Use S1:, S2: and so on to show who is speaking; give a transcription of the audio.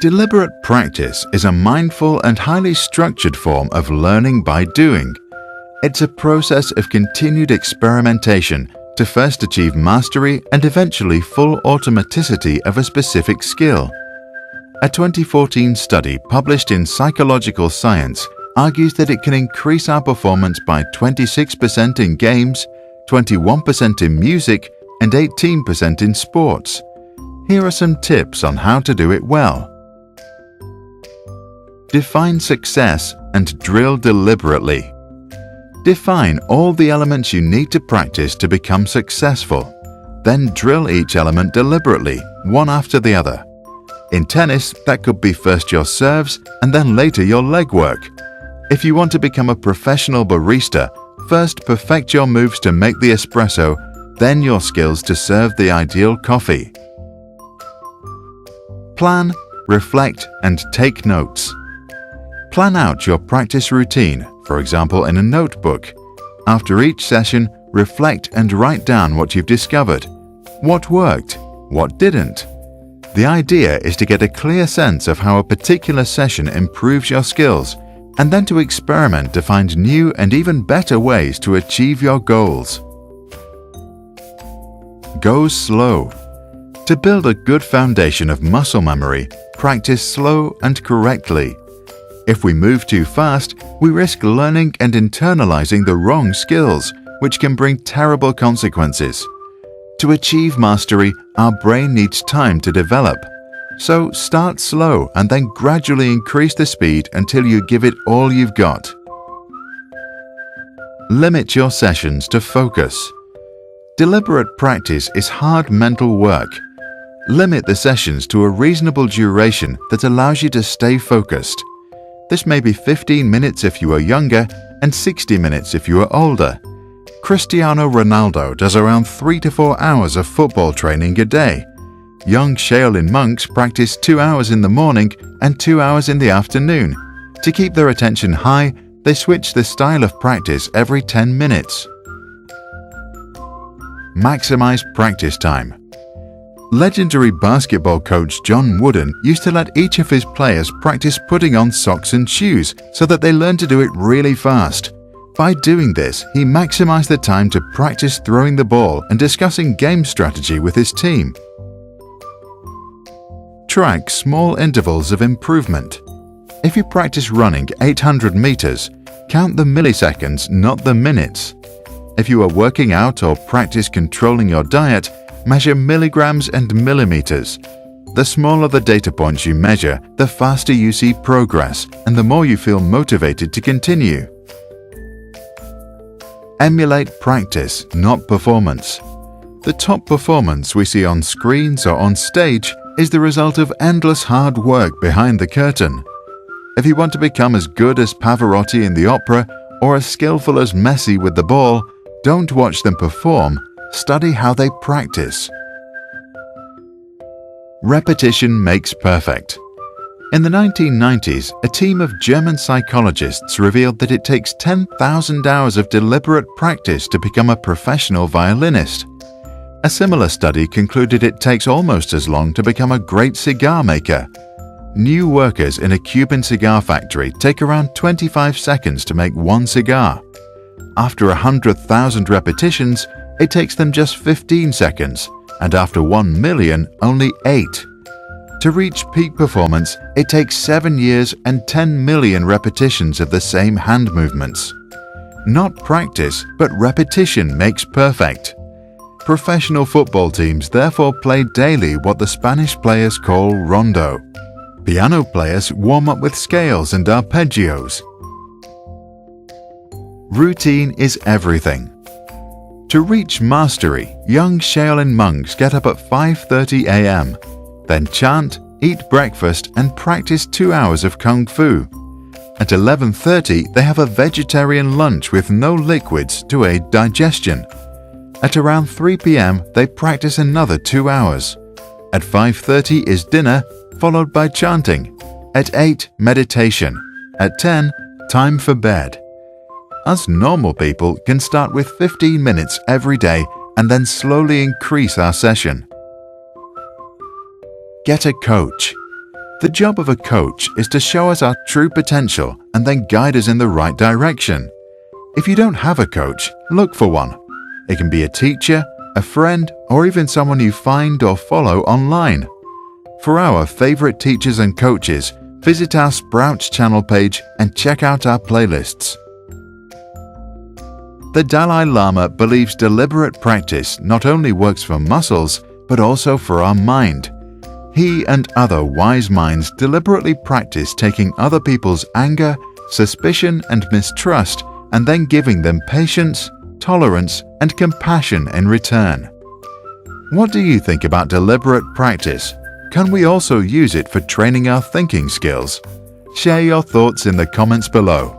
S1: Deliberate practice is a mindful and highly structured form of learning by doing. It's a process of continued experimentation to first achieve mastery and eventually full automaticity of a specific skill. A 2014 study published in Psychological Science argues that it can increase our performance by 26% in games, 21% in music, and 18% in sports. Here are some tips on how to do it well. Define success and drill deliberately. Define all the elements you need to practice to become successful. Then drill each element deliberately, one after the other. In tennis, that could be first your serves and then later your legwork. If you want to become a professional barista, first perfect your moves to make the espresso, then your skills to serve the ideal coffee. Plan, reflect, and take notes. Plan out your practice routine, for example in a notebook. After each session, reflect and write down what you've discovered. What worked? What didn't? The idea is to get a clear sense of how a particular session improves your skills, and then to experiment to find new and even better ways to achieve your goals. Go slow. To build a good foundation of muscle memory, practice slow and correctly. If we move too fast, we risk learning and internalizing the wrong skills, which can bring terrible consequences. To achieve mastery, our brain needs time to develop. So start slow and then gradually increase the speed until you give it all you've got. Limit your sessions to focus. Deliberate practice is hard mental work. Limit the sessions to a reasonable duration that allows you to stay focused. This may be 15 minutes if you are younger and 60 minutes if you are older. Cristiano Ronaldo does around 3 to 4 hours of football training a day. Young Shaolin monks practice 2 hours in the morning and 2 hours in the afternoon. To keep their attention high, they switch the style of practice every 10 minutes. Maximize practice time. Legendary basketball coach John Wooden used to let each of his players practice putting on socks and shoes so that they learned to do it really fast. By doing this, he maximized the time to practice throwing the ball and discussing game strategy with his team. Track small intervals of improvement. If you practice running 800 meters, count the milliseconds, not the minutes. If you are working out or practice controlling your diet, measure milligrams and millimeters. The smaller the data points you measure, the faster you see progress and the more you feel motivated to continue. Emulate practice, not performance. The top performance we see on screens or on stage is the result of endless hard work behind the curtain. If you want to become as good as Pavarotti in the opera or as skillful as Messi with the ball, don't watch them perform, study how they practice. Repetition makes perfect. In the 1990s, a team of German psychologists revealed that it takes 10,000 hours of deliberate practice to become a professional violinist. A similar study concluded it takes almost as long to become a great cigar maker. New workers in a Cuban cigar factory take around 25 seconds to make one cigar. After 100,000 repetitions, it takes them just 15 seconds, and after 1 million, only 8. To reach peak performance, it takes 7 years and 10 million repetitions of the same hand movements. Not practice, but repetition makes perfect. Professional football teams therefore play daily what the Spanish players call rondo. Piano players warm up with scales and arpeggios. Routine is everything. To reach mastery, young Shaolin monks get up at 5:30 a.m., then chant, eat breakfast, and practice 2 hours of Kung Fu. At 11:30, they have a vegetarian lunch with no liquids to aid digestion. At around 3 p.m., they practice another 2 hours. At 5:30 is dinner, followed by chanting. At 8, meditation. At 10, time for bed. Us normal people can start with 15 minutes every day and then slowly increase our session. Get a coach. The job of a coach is to show us our true potential and then guide us in the right direction. If you don't have a coach, look for one. It can be a teacher, a friend, or even someone you find or follow online. For our favorite teachers and coaches, visit our Sprouts channel page and check out our playlists. The Dalai Lama believes deliberate practice not only works for muscles, but also for our mind. He and other wise minds deliberately practice taking other people's anger, suspicion, and mistrust and then giving them patience, tolerance, and compassion in return. What do you think about deliberate practice? Can we also use it for training our thinking skills? Share your thoughts in the comments below.